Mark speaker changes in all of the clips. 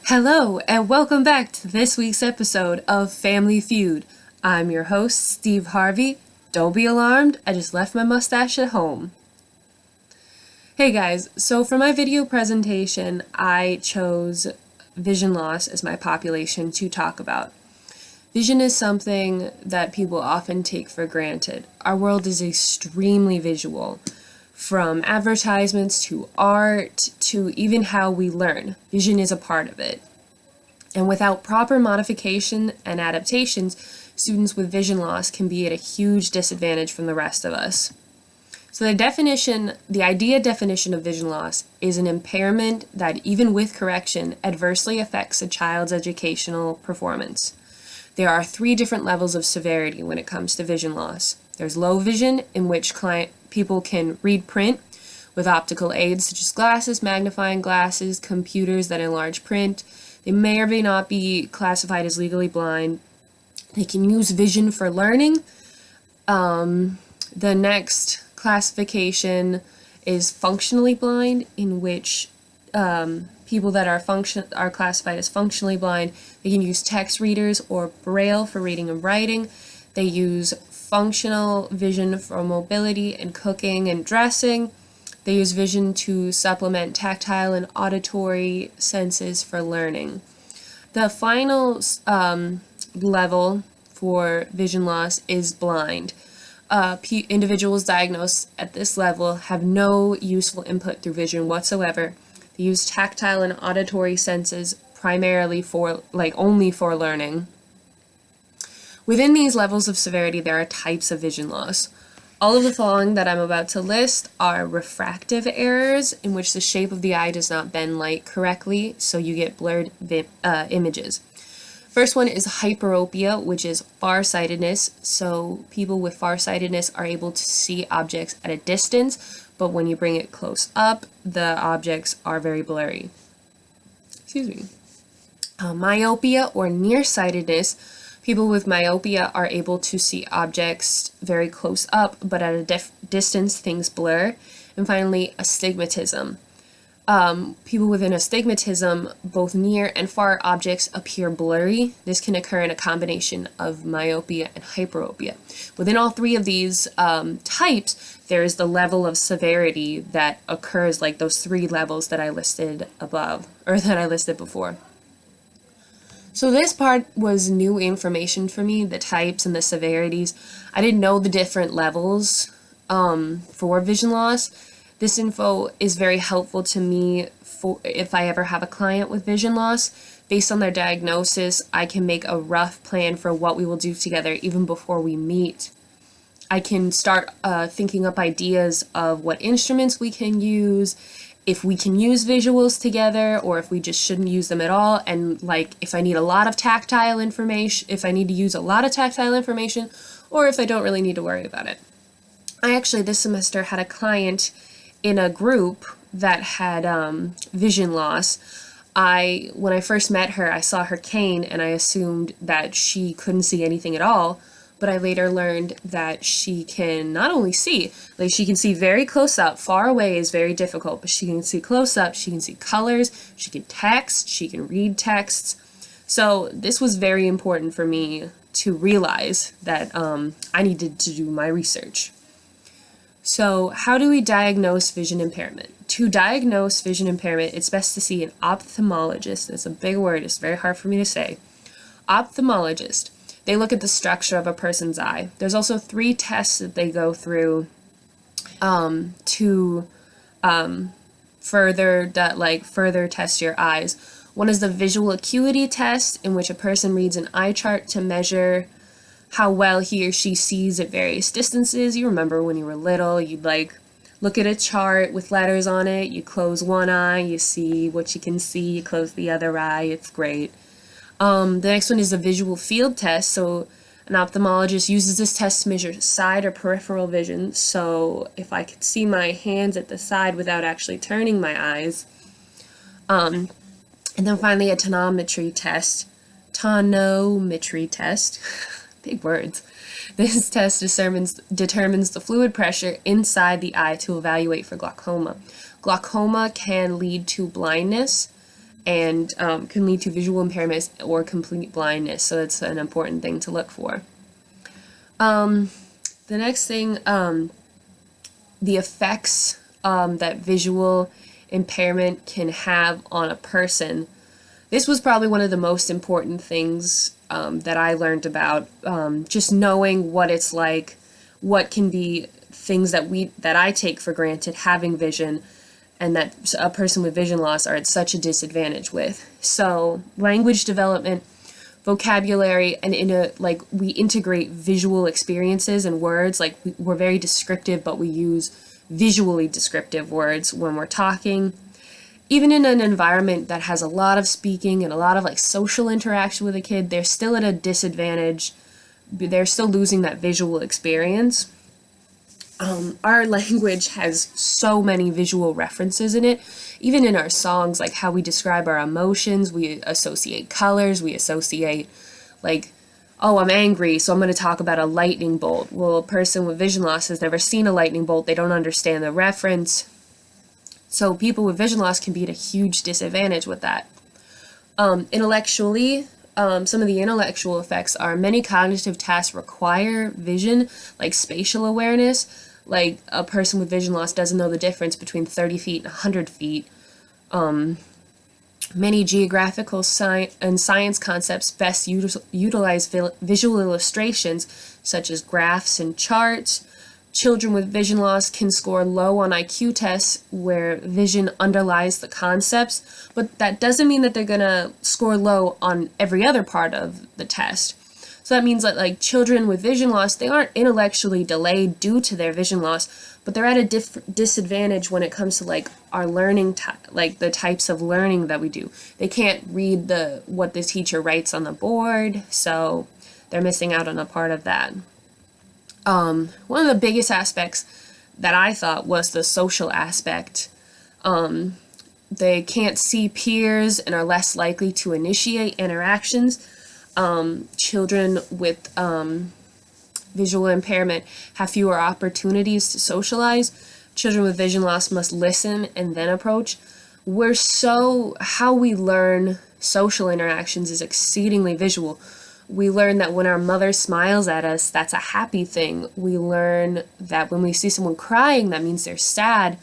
Speaker 1: Hello, and welcome back to this week's episode of Family Feud. I'm your host, Steve Harvey. Don't be alarmed, I just left my mustache at home. Hey guys, so for my video presentation, I chose vision loss as my population to talk about. Vision is something that people often take for granted. Our world is extremely visual. From advertisements to art to even how we learn, vision is a part of it. And without proper modification and adaptations, students with vision loss can be at a huge disadvantage from the rest of us. So the idea definition of vision loss is an impairment that, even with correction, adversely affects a child's educational performance. There are 3 different levels of severity when it comes to vision loss. There's low vision, in which people can read print with optical aids such as glasses, magnifying glasses, computers that enlarge print. They may or may not be classified as legally blind. They can use vision for learning. The next classification is functionally blind, in which people that are classified as functionally blind, they can use text readers or braille for reading and writing. They use functional vision for mobility and cooking and dressing. They use vision to supplement tactile and auditory senses for learning. The final level for vision loss is blind. Individuals diagnosed at this level have no useful input through vision whatsoever. They use tactile and auditory senses primarily only for learning. Within these levels of severity, there are types of vision loss. All of the following that I'm about to list are refractive errors, in which the shape of the eye does not bend light correctly, so you get blurred images. First one is hyperopia, which is farsightedness. So people with farsightedness are able to see objects at a distance, but when you bring it close up, the objects are very blurry. Excuse me. Myopia or nearsightedness. People with myopia are able to see objects very close up, but at a distance things blur. And finally, astigmatism. People with an astigmatism, both near and far objects appear blurry. This can occur in a combination of myopia and hyperopia. Within all 3 of these types, there is the level of severity that occurs, like those 3 levels that I listed above, or that I listed before. So this part was new information for me, the types and the severities. I didn't know the different levels for vision loss. This info is very helpful to me for if I ever have a client with vision loss. Based on their diagnosis, I can make a rough plan for what we will do together even before we meet. I can start thinking up ideas of what instruments we can use, if we can use visuals together, or if we just shouldn't use them at all, and if I need a lot of tactile information, if I need to use a lot of tactile information, or if I don't really need to worry about it. I actually this semester had a client in a group that had vision loss. When I first met her, I saw her cane and I assumed that she couldn't see anything at all, but I later learned that she can not only see, she can see very close up. Far away is very difficult, but she can see close up, she can see colors, she can text, she can read texts. So this was very important for me to realize that I needed to do my research. So how do we diagnose vision impairment? To diagnose vision impairment, it's best to see an ophthalmologist. It's a big word, it's very hard for me to say. Ophthalmologist. They look at the structure of a person's eye. There's also 3 tests that they go through to further test your eyes. One is the visual acuity test, in which a person reads an eye chart to measure how well he or she sees at various distances. You remember when you were little, you'd look at a chart with letters on it, you close one eye, you see what you can see, you close the other eye, it's great. The next one is a visual field test. So an ophthalmologist uses this test to measure side or peripheral vision. So if I could see my hands at the side without actually turning my eyes. And then finally a tonometry test. Big words. This test determines the fluid pressure inside the eye to evaluate for glaucoma. Glaucoma can lead to blindness, and can lead to visual impairment or complete blindness. So it's an important thing to look for. The next thing, the effects that visual impairment can have on a person. This was probably one of the most important things that I learned about, just knowing what it's like, what can be things that I take for granted having vision, and that a person with vision loss are at such a disadvantage with. So language development, vocabulary, and we integrate visual experiences and words. Like we're very descriptive, but we use visually descriptive words when we're talking. Even in an environment that has a lot of speaking and a lot of like social interaction with a kid, they're still at a disadvantage. They're still losing that visual experience. Our language has so many visual references in it. Even in our songs, like how we describe our emotions, we associate colors, we associate like, oh, I'm angry, so I'm going to talk about a lightning bolt. Well, a person with vision loss has never seen a lightning bolt. They don't understand the reference. So people with vision loss can be at a huge disadvantage with that. Intellectually, some of the intellectual effects are many cognitive tasks require vision, like spatial awareness. Like a person with vision loss doesn't know the difference between 30 feet and 100 feet. Many geographical and science concepts best utilize visual illustrations, such as graphs and charts. Children with vision loss can score low on IQ tests where vision underlies the concepts, but that doesn't mean that they're going to score low on every other part of the test. So that means that like children with vision loss, they aren't intellectually delayed due to their vision loss, but they're at a disadvantage when it comes to like our learning, like the types of learning that we do. They can't read what the teacher writes on the board, so they're missing out on a part of that. One of the biggest aspects that I thought was the social aspect. They can't see peers and are less likely to initiate interactions. Children with visual impairment have fewer opportunities to socialize. Children with vision loss must listen and then approach. How we learn social interactions is exceedingly visual. We learn that when our mother smiles at us, that's a happy thing. We learn that when we see someone crying, that means they're sad.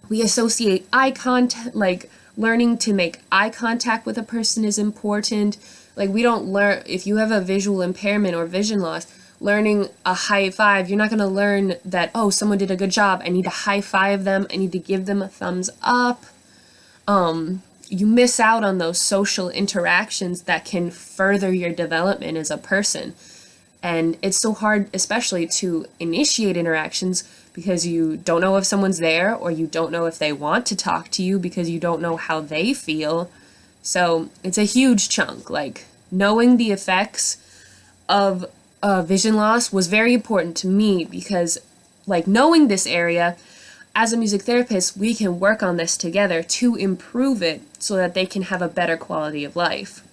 Speaker 1: We associate eye contact, like learning to make eye contact with a person is important. Like we don't learn, if you have a visual impairment or vision loss, learning a high five, you're not going to learn that, oh, someone did a good job, I need to high five them, I need to give them a thumbs up. You miss out on those social interactions that can further your development as a person. And it's so hard, especially to initiate interactions, because you don't know if someone's there, or you don't know if they want to talk to you because you don't know how they feel. So it's a huge chunk. Like knowing the effects of vision loss was very important to me, because like knowing this area, as a music therapist, we can work on this together to improve it so that they can have a better quality of life.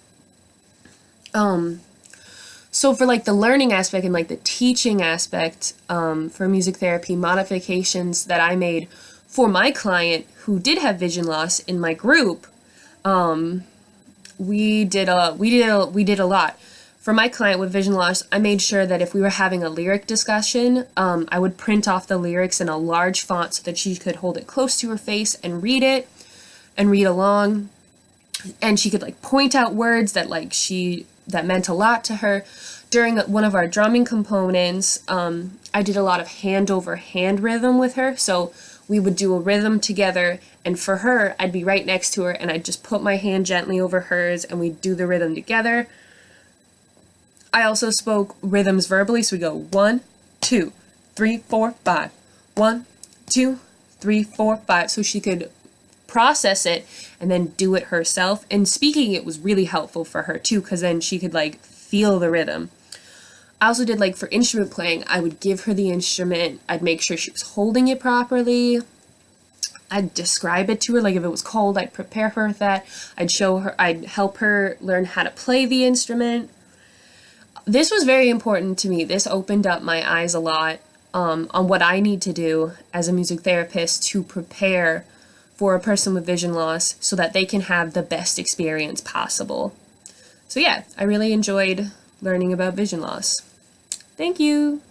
Speaker 1: So for like the learning aspect and like the teaching aspect, for music therapy, modifications that I made for my client who did have vision loss in my group, we did a lot. For my client with vision loss, I made sure that if we were having a lyric discussion, I would print off the lyrics in a large font so that she could hold it close to her face and read it and read along. And she could like point out words that that meant a lot to her. During one of our drumming components, I did a lot of hand over hand rhythm with her. So we would do a rhythm together, and for her, I'd be right next to her and I'd just put my hand gently over hers and we'd do the rhythm together. I also spoke rhythms verbally, so we go 1, 2, 3, 4, 5. 1, 2, 3, 4, 5. So she could process it and then do it herself. And speaking it was really helpful for her too, because then she could like feel the rhythm. I also did like for instrument playing, I would give her the instrument. I'd make sure she was holding it properly. I'd describe it to her, like if it was cold, I'd prepare her with that. I'd help her learn how to play the instrument. This was very important to me. This opened up my eyes a lot on what I need to do as a music therapist to prepare for a person with vision loss so that they can have the best experience possible. So yeah, I really enjoyed learning about vision loss. Thank you!